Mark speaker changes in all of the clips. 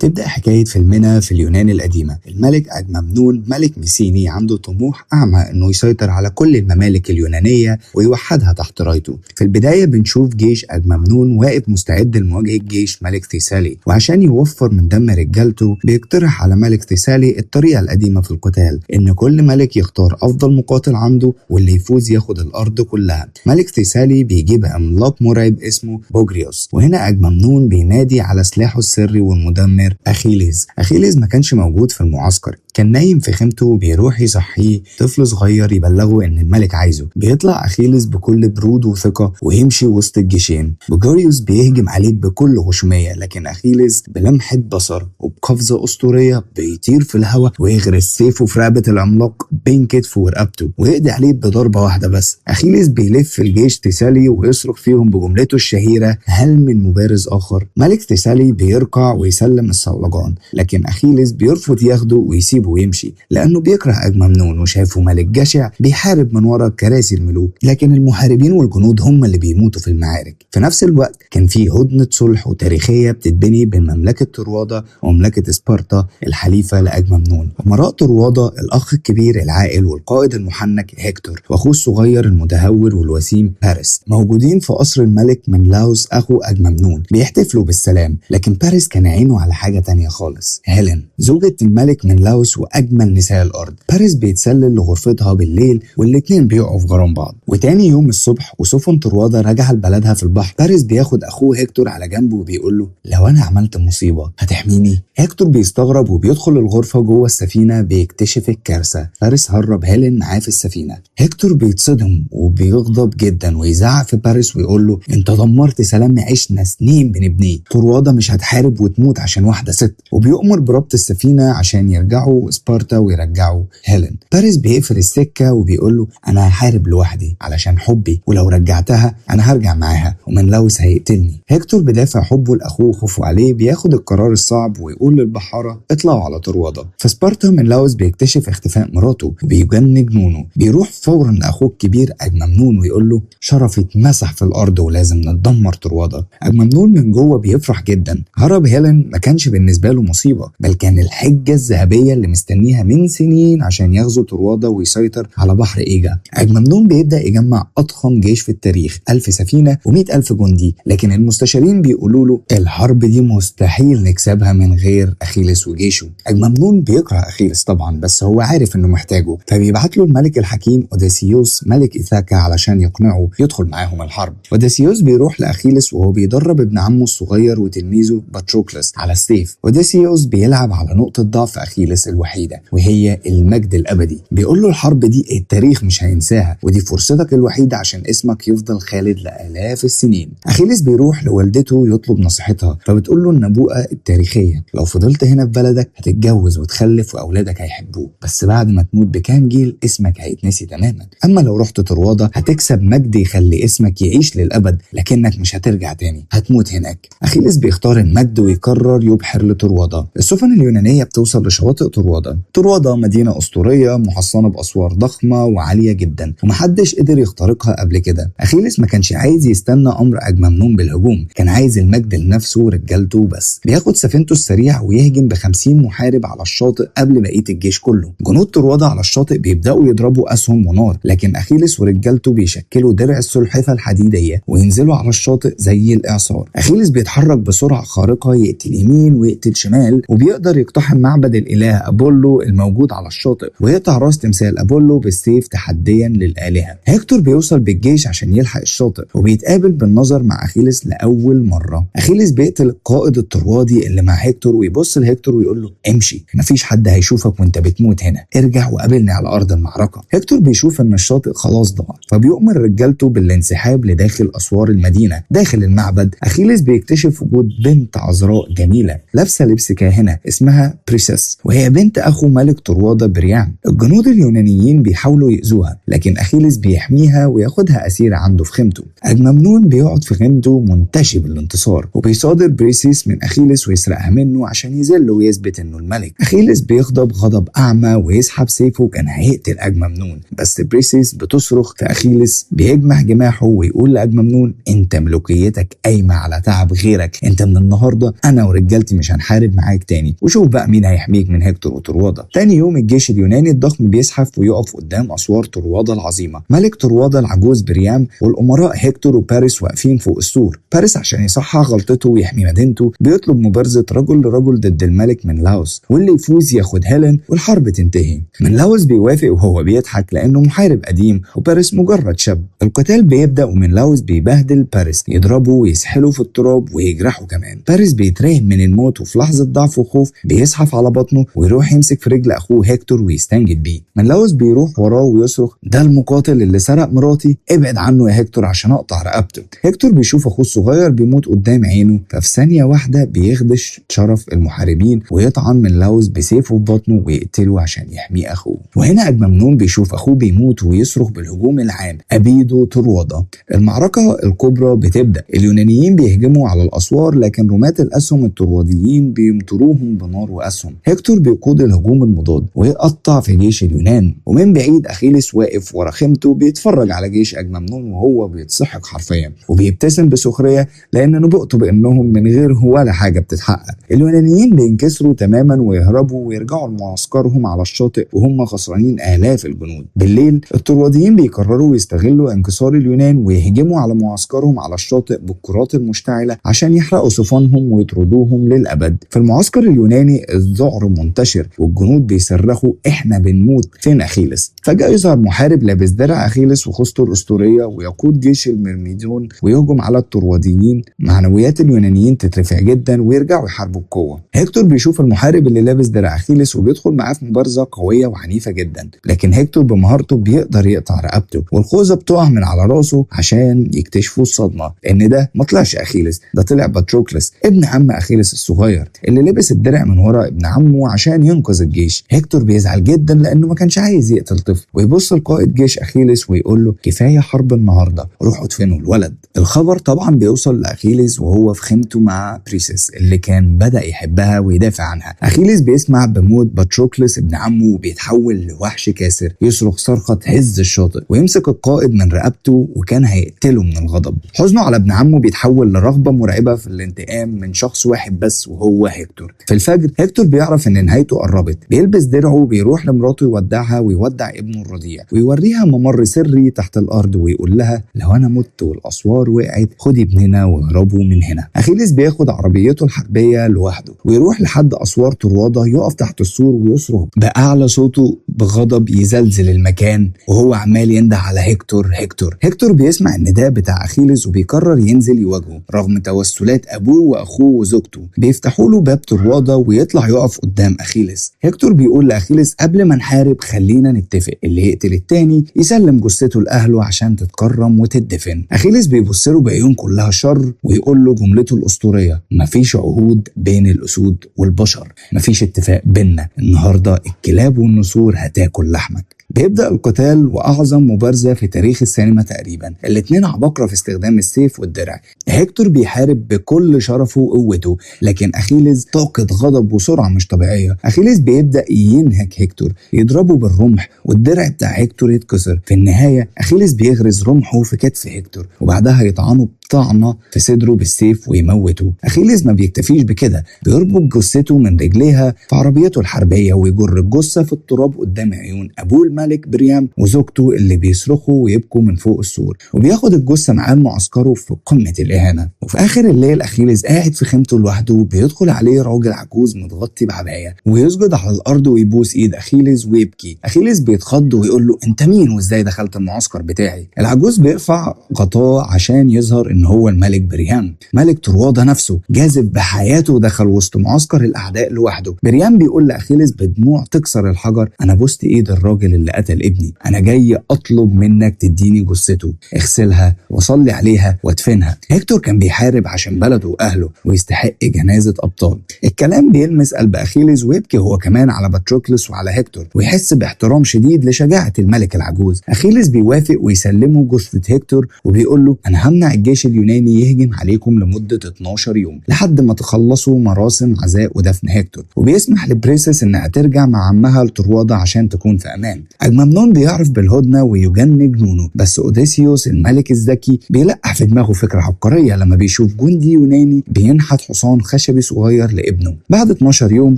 Speaker 1: تبدأ حكاية فيلمنا في اليونان القديمة. الملك أجممنون ملك ميسيني عنده طموح أعمى إنه يسيطر على كل الممالك اليونانية ويوحدها تحت رايته. في البداية بنشوف جيش أجممنون واقف مستعد لمواجهة جيش ملك ثيسالي، وعشان يوفر من دم رجالته بيقترح على ملك ثيسالي الطريقة القديمة في القتال، إن كل ملك يختار أفضل مقاتل عنده واللي يفوز ياخد الأرض كلها. ملك ثيسالي بيجيب عملاق مرعب اسمه بوجريوس، وهنا أجممنون بينادي على سلاحه السري والمدمر أخيليز. أخيليز ما كانش موجود في المعسكر، كان نايم في خيمته وبيروح يصحيه طفل صغير يبلغه ان الملك عايزه. بيطلع أخيليز بكل برود وثقة ويمشي وسط الجيشين. بوجريوس بيهجم عليه بكل غشومية، لكن أخيليز بلمحة بصر وبقفزة أسطورية بيطير في الهواء ويغرس سيفه في رقبة العملاق بين كتفه ورقبته ويقضي عليه بضربة واحدة بس. أخيليز بيلف الجيش ثيسالي ويصرخ فيهم بجملته الشهيرة: هل من مبارز آخر؟ ملك ثيسالي بيركع ويسلم الصولجان، لكن أخيليز بيرفض ياخده ويسيبه ويمشي لأنه بيكره أجممنون وشايفه ملك جشع بيحارب من ورا كراسي الملوك. لكن المحاربين والجنود هم اللي بيموتوا في المعارك. في نفس الوقت كان في هدنة صلح وتاريخية بتتبني بين مملكة طروادة ومملكة سبارتا الحليفة لأجممنون. أمراء طروادة الأخ الكبير العاقل والقائد المحنك هيكتور، وأخوه الصغير المتهور والوسيم باريس، موجودين في قصر الملك منلاوس أخو أجممنون بيحتفلوا بالسلام. لكن باريس كان عينه على حاجة تانية خالص، هيلين زوجة الملك منلاوس وأجمل نساء الأرض. باريس بيتسلل لغرفتها بالليل والاتنين بيقعوا في غرام بعض. وتاني يوم الصبح وسفن طروادة راجعة لبلدها في البحر، باريس بياخد أخوه هيكتور على جنبه وبيقول له: لو أنا عملت مصيبة هتحميني؟ هيكتور بيستغرب وبيدخل الغرفة جوه السفينة بيكتشف الكارثة. باريس هرب هيلين معاه في السفينة. هيكتور بيتصدم وبيغضب جدا ويزعق في باريس ويقول له: انت دمرت سلام عشنا سنين بنبنيه، طروادة مش هتحارب وتموت عشان واحدة ست. وبيؤمر بربط السفينة عشان يرجعوا سبارتا ويرجعوا هيلين. باريس بيقفل السكة وبيقول له: انا هحارب لوحدي علشان حبي، ولو رجعتها انا هرجع معاها ومنلاوس هيقتلني. هيكتور بدافع حبه لاخوه وخوفه عليه بياخد القرار الصعب ويقول للبحارة: اطلعوا على طروادة. في سبارتا منلاوس بيكتشف اختفاء مراته وبيجن جنونه. بيروح فورا لاخوه الكبير أجممنون ويقول له: شرفي اتمسح في الارض ولازم ندمر طروادة. أجممنون من جوه بيفرح جدا. هرب هيلين ما كانش بالنسبة له مصيبة، بل كان الحجة الذهبية اللي مستنيها من سنين عشان يغزو طروادة ويسيطر على بحر إيجا. أجممنون بيبدأ يجمع أضخم جيش في التاريخ، 1000 سفينة و100,000 جندي، لكن المستشارين بيقولوا له الحرب دي مستحيل نكسبها من غير أخيلس وجيشه. أجممنون بيكره أخيلس طبعا، بس هو عارف إنه محتاجه، فبيبعت له الملك الحكيم أوديسيوس ملك إيثاكا علشان يقنعه يدخل معاهم الحرب. أوديسيوس بيروح لأخيلس وهو بيدرب ابن عمه الصغير وتلميذه باتروكلس على السيف. أوديسيوس بيلعب على نقطة ضعف أخيلس الوحيدة وهي المجد الأبدي. بيقول له الحرب دي التاريخ مش هينساها، ودي فرصتك الوحيدة عشان اسمك يفضل خالد لآلاف السنين. أخيلس بيروح لوالدته يطلب نصيحتها، فبتقول له النبوءة التاريخية: لو فضلت هنا في بلدك هتتجوز وتخلف وأولادك هيحبوك، بس بعد ما تموت بكام جيل اسمك هيتنسي تماما. أما لو رحت طروادة هتكسب مجد يخلي اسمك يعيش للأبد، لكنك مش هترجع تاني، هتموت هناك. أخيلس بيختار المجد ويقرر يبحر لطروادة. السفن اليونانية بتوصل لشواطئ طروادة. طروادة مدينة أسطورية محصنة بأسوار ضخمة وعالية جدا ومحدش قدر يخترقها قبل كده. أخيلس ما كانش عايز يستنى أمر أجممنون بالهجوم، كان عايز المجد لنفسه ورجالته بس. بياخد سفينته السريع ويهجم ب50 محارب على الشاطئ قبل بقية الجيش كله. جنود طروادة على الشاطئ بيبدأوا يضربوا أسهم ونار، لكن أخيلس ورجالته بيشكلوا درع السلحفة الحديدية وينزلوا على الشاطئ زي الإعصار. أخيلس بيتحرك بسرعة خارقة، يقتل يمين ويقتل شمال، وبيقدر يقتحم معبد الإله أبولو الموجود على الشاطئ ويقطع راس تمثال أبولو بالسيف تحديا للآلهة. هيكتور بيوصل بالجيش عشان يلحق الشاطئ وبيتقابل بالنظر مع أخيلس لأول مرة. أخيلس بيقتل القائد الطروادي اللي مع هيكتور ويبص لهيكتور ويقول له: امشي، مفيش حد هيشوفك وانت بتموت هنا، ارجع وقابلني على أرض المعركة. هيكتور بيشوف ان الشاطئ خلاص ضاع، فبيؤمر رجالته بالانسحاب لداخل أسوار المدينة. داخل المعبد أخيلس بيكتشف وجود بنت عذراء جميلة لابسة لبس كاهنة اسمها بريسس، وهي بنت بنت أخو ملك طروادة بريام. الجنود اليونانيين بيحاولوا يأذوها، لكن أخيلس بيحميها وياخدها أسيرة عنده في خيمته. أجممنون بيقعد في خيمته منتشي بالانتصار، وبيصادر بريسيس من أخيلس ويسرقها منه عشان يذله ويثبت إنه الملك. أخيلس بيغضب غضب أعمى ويسحب سيفه، كان هيقتل أجممنون، بس بريسيس بتصرخ في أخيلس، بيجمع جماحه ويقول لأجممنون أنت ملوكيتك قايمة على تعب غيرك، أنت من النهاردة أنا ورجالتي مش هنحارب معاك تاني، وشوف بقى مين هيحميك من هكتور وطروادة. تاني يوم الجيش اليوناني الضخم بيزحف ويقف قدام أسوار طروادة العظيمة. ملك طروادة العجوز بريام والأمراء هكتور وباريس واقفين فوق السور. باريس عشان يصحح غلطته ويحمي مدينته بيطلب مبارزة رجل لرجل ضد الملك منلاوس، واللي يفوز ياخد هيلين والحرب تنتهي. منلاوس بيوافق وهو بيضحك لأنه محارب قديم وباريس مجرد شاب. القتال بيبدأ ومنلاوس بيبهدل باريس، يضربه ويسحله في التراب ويجرحه كمان. باريس بيترعب من الموت، وفي لحظة ضعف وخوف بيزحف على بطنه ويروح يمسك في رجل أخوه هكتور ويستنجد بيه. منلاوس بيروح وراه ويصرخ ده المقاتل اللي سرق مراتي، ابعد عنه يا هكتور عشان اقطع رقبته. هكتور بيشوف اخوه الصغير بيموت قدام عينه، ففي ثانية واحدة بيخدش شرف المحاربين ويطعن منلاوس بسيفه في بطنه ويقتله عشان يحمي اخوه. وهنا أجممنون بيشوف اخوه بيموت ويصرخ بالهجوم العام أبيدو طروادة. المعركة الكبرى بتبدأ، اليونانيين بيهجموا على الأسوار، لكن رماة الأسهم الطرواديين بيمطروهم بنار وأسهم. هكتور بيقود الهجوم المضاد ويقطع في جيش اليونان، ومن بعيد أخيلس واقف ورا خيمته بيتفرج على جيش أجممنون وهو بيتسحق حرفيا، وبيبتسم بسخرية لأن نبؤته بأنهم من غيره ولا حاجة بتتحقق. اليونانيين بينكسروا تماما ويهربوا ويرجعوا لمعسكرهم على الشاطئ وهم خسرانين آلاف الجنود. بالليل الطرواديين بيقرروا يستغلوا انكسار اليونان ويهجموا على معسكرهم على الشاطئ بالكرات المشتعلة عشان يحرقوا صفانهم ويطردوهم للأبد. في المعسكر اليوناني الذعر منتشر والجنود بيصرخوا احنا بنموت، فين أخيلس؟ فجأة يظهر محارب لابس درع أخيلس وخوذته الأسطورية ويقود جيش الميرميدون ويهجم على الطرواديين. معنويات اليونانيين تترفع جدا ويرجعوا يحاربوا بقوة. هكتور بيشوف المحارب اللي لابس درع أخيلس وبيدخل معاه في مبارزة قوية وعنيفة جدا، لكن هكتور بمهارته بيقدر يقطع رقبته والخوذة بتقع من على راسه عشان يكتشفوا الصدمة ان ده ما طلعش أخيلس، ده طلع باتروكلس ابن عم أخيلس الصغير اللي لبس الدرع من ورا ابن عمه عشان ينقذ الجيش. هكتور بيزعل جدا لأنه ما كانش عايز يقتل طفل، ويبص لقائد جيش أخيلس ويقول له كفاية حرب النهارده، روحوا ادفنوا الولد. الخبر طبعا بيوصل لأخيلس وهو في خيمته مع بريسيس اللي كان بدأ يحبها ويدافع عنها. أخيلس بيسمع بموت باتروكلس ابن عمه وبيتحول لوحش كاسر، يصرخ صرخة تهز الشاطئ ويمسك القائد من رقبته وكان هيقتله من الغضب. حزنه على ابن عمه بيتحول لرغبة مرعبة في الانتقام من شخص واحد بس وهو هكتور. في الفجر هكتور بيعرف ان نهايته قربت، بيلبس درعه وبيروح لمراته يودعها ويودع ابنه الرضيع ويوريها ممر سري تحت الارض ويقول لها لو انا مت والاسوار وقعت خدي ابننا واهربوا من هنا. أخيلس بياخد عربيته الحربية لوحده ويروح لحد اسوار طروادة، يقف تحت السور ويصرخ بأعلى صوته بغضب يزلزل المكان وهو عمال ينده على هكتور هكتور. هكتور بيسمع النداء بتاع أخيلس وبيقرر ينزل يواجهه رغم توسلات أبوه وأخوه وزوجته. بيفتحوا له باب طروادة ويطلع يقف قدام أخيلس. هكتور بيقول لأخيلس قبل ما نحارب خلينا نتفق، اللي يقتل التاني يسلم جثته لأهله عشان تتكرم وتدفن. أخيلس بيبص له بعيون كلها شر ويقول له جملته الأسطورية مفيش عهود بين الأسود والبشر، مفيش اتفاق بيننا، النهاردة الكلاب والنسور هتاكل لحمك. بيبدأ القتال وأعظم مبارزة في تاريخ السينما تقريبا، الاتنين عباقرة في استخدام السيف والدرع. هكتور بيحارب بكل شرفه وقوته، لكن أخيلس طاقة غضب وسرعة مش طبيعية. أخيلس بيبدأ ينهك هكتور، يضربه بالرمح والدرع بتاع هكتور يتكسر. في النهاية أخيلس بيغرز رمحه في كتف هكتور وبعدها يطعنه طعنة في صدره بالسيف ويموته. أخيلس ما بيكتفيش بكده، بيربط جثته من رجليها في عربيته الحربية ويجر الجثة في التراب قدام عيون أبوه الملك بريام وزوجته اللي بيصرخوا ويبكوا من فوق السور، وبياخد الجثة معاه معسكره في قمة الإهانة. وفي آخر الليل أخيلس قاعد في خيمته لوحده، بيدخل عليه راجل عجوز متغطي بعباية ويسجد على الأرض ويبوس إيد أخيلس ويبكي. أخيلس بيتخض ويقول له أنت مين وإزاي دخلت المعسكر بتاعي؟ العجوز بيرفع غطاه عشان يظهر إن هو الملك بريام. ملك طروادة نفسه جاذب بحياته ودخل وسط معسكر الأعداء لوحده. بريام بيقول لأخيلس بدموع تكسر الحجر: أنا بوست إيد الراجل اللي قتل ابني، أنا جاي أطلب منك تديني جثته، اغسلها وصلي عليها وادفنها. هيكتور كان بيحارب عشان بلده وأهله ويستحق جنازة أبطال. الكلام بيلمس قلب أخيلس ويبكي هو كمان على باتروكلس وعلى هيكتور، ويحس باحترام شديد لشجاعة الملك العجوز. أخيلس بيوافق ويسلمه جثة هيكتور وبيقول له: أنا همنع الجيش اليوناني يهجم عليكم لمدة 12 يوم لحد ما تخلصوا مراسم عزاء ودفن هيكتور، وبيسمح لبريسس إنها ترجع مع عمها لطروادة عشان تكون في أمان. أجممنون بيعرف بالهدنة ويجن جنونه، بس أوديسيوس الملك الذكي بيلقح في دماغه فكرة عبقرية لما بيشوف جندي يوناني بينحت حصان خشبي صغير لابنه. بعد 12 يوم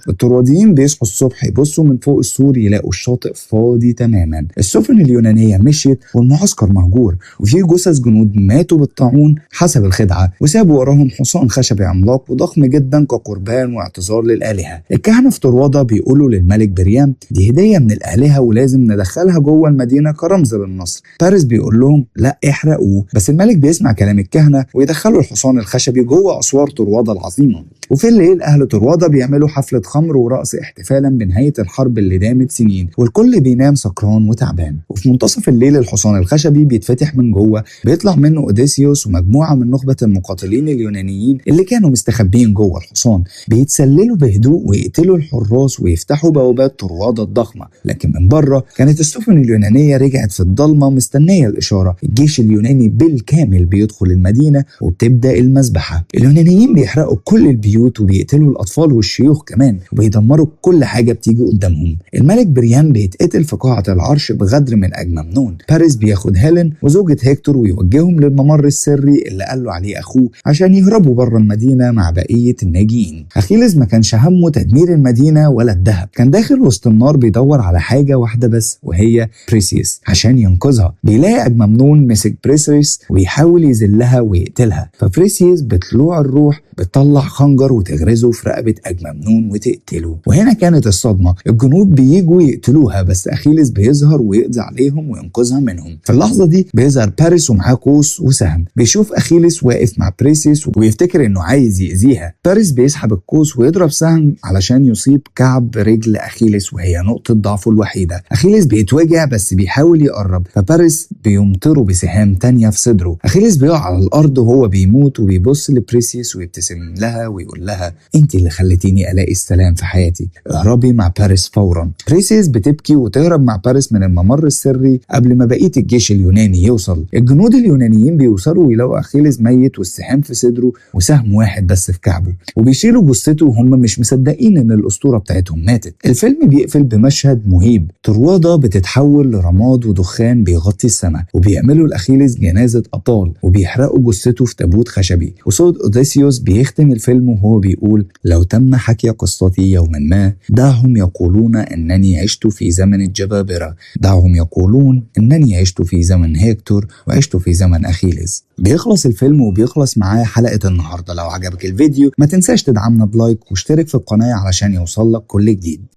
Speaker 1: الطرواديين بيصحوا الصبح يبصوا من فوق السور يلاقوا الشاطئ فاضي تماما. السفن اليونانية مشيت والمعسكر مهجور، وفي جثث جنود ماتوا بالطاعون حسب الخدعة، وسابوا وراهم حصان خشبي عملاق وضخم جدا كقربان واعتذار للآلهة. الكهنة في طروادة بيقولوا للملك بريام: دي هدية من الآلهة ولازم ندخلها جوه المدينة كرمز للنصر. بارس بيقول لهم: لا احرقوه. بس الملك بيسمع كلام الكهنة ويدخلوا الحصان الخشبي جوه أسوار طروادة العظيمة. وفي الليل أهل طروادة بيعملوا حفلة خمر ورقص احتفالا بنهاية الحرب اللي دامت سنين، والكل بينام سكران وتعبان. وفي منتصف الليل الحصان الخشبي بيتفتح من جوه، بيطلع منه أوديسيوس ومجموعة من نخبة المقاتلين اليونانيين اللي كانوا مستخبيين جوه الحصان. بيتسللوا بهدوء ويقتلوا الحراس ويفتحوا بوابات طروادة الضخمة، لكن من بره كانت السفن اليونانية رجعت في الضلمة مستنية الإشارة. الجيش اليوناني بالكامل بيدخل المدينة وبتبدأ المذبحة. اليونانيين بيحرقوا كل البيوت وبيقتلوا الأطفال والشيوخ كمان، وبيدمروا كل حاجة بتيجي قدامهم. الملك بريام بيتقتل في قاعة العرش بغدر من أجممنون. بارس بياخد هيلين وزوجة هيكتور ويوجههم للممر السري اللي قاله عليه أخوه عشان يهربوا بره المدينة مع بقية الناجين. أخيلس ما كانش همه تدمير المدينة ولا الذهب، كان داخل وسط النار بيدور على حاجة واحدة بس، وهي بريسيس عشان ينقذها. بيلاقي أجممنون مسك بريسيس ويحاول يذلها ويقتلها، فبريسيس بطلوع الروح بتطلع خنجر وتغرزه في رقبة أجممنون وتقتله. وهنا كانت الصدمة، الجنود بييجوا يقتلوها بس أخيلس بيظهر ويقضي عليهم وينقذها منهم. في اللحظة دي بيظهر بارس ومعاه قوس وسهم، بيشوف أخيلس واقف مع بريسيس ويفتكر إنه عايز يأذيها. بارس بيسحب القوس ويضرب سهم علشان يصيب كعب رجل أخيلس وهي نقطة ضعفه الوحيدة. أخيلس بيتوجع بس بيحاول يقرب، فبارس بيمطره بسهام تانية في صدره. أخيلس بيقع على الأرض وهو بيموت وبيبص لبريسيس ويبتسم لها ويقول لها: انت اللي خلتيني الاقي السلام في حياتي، اهربي مع بارس فورا. بريسيس بتبكي وتهرب مع بارس من الممر السري قبل ما بقيه الجيش اليوناني يوصل. الجنود اليونانيين بيوصلوا ويلاقوا أخيلس ميت والسهام في صدره وسهم واحد بس في كعبه، وبيشيلوا جثته وهم مش مصدقين ان الاسطوره بتاعتهم ماتت. الفيلم بيقفل بمشهد مهيب، طروادة بتتحول لرماد ودخان بيغطي السماء، وبيعملوا لأخيلس جنازه ابطال وبيحرقوا جثته في تابوت خشبي. وصوت اوديسيوس بيختم الفيلم وهو بيقول: لو تم حكي قصتي يوما ما، دعهم يقولون انني عشت في زمن الجبابرة، دعهم يقولون انني عشت في زمن هيكتور وعشت في زمن أخيلس. بيخلص الفيلم وبيخلص معاه حلقة النهاردة. لو عجبك الفيديو ما تنساش تدعمنا بلايك واشترك في القناة علشان يوصلك كل جديد.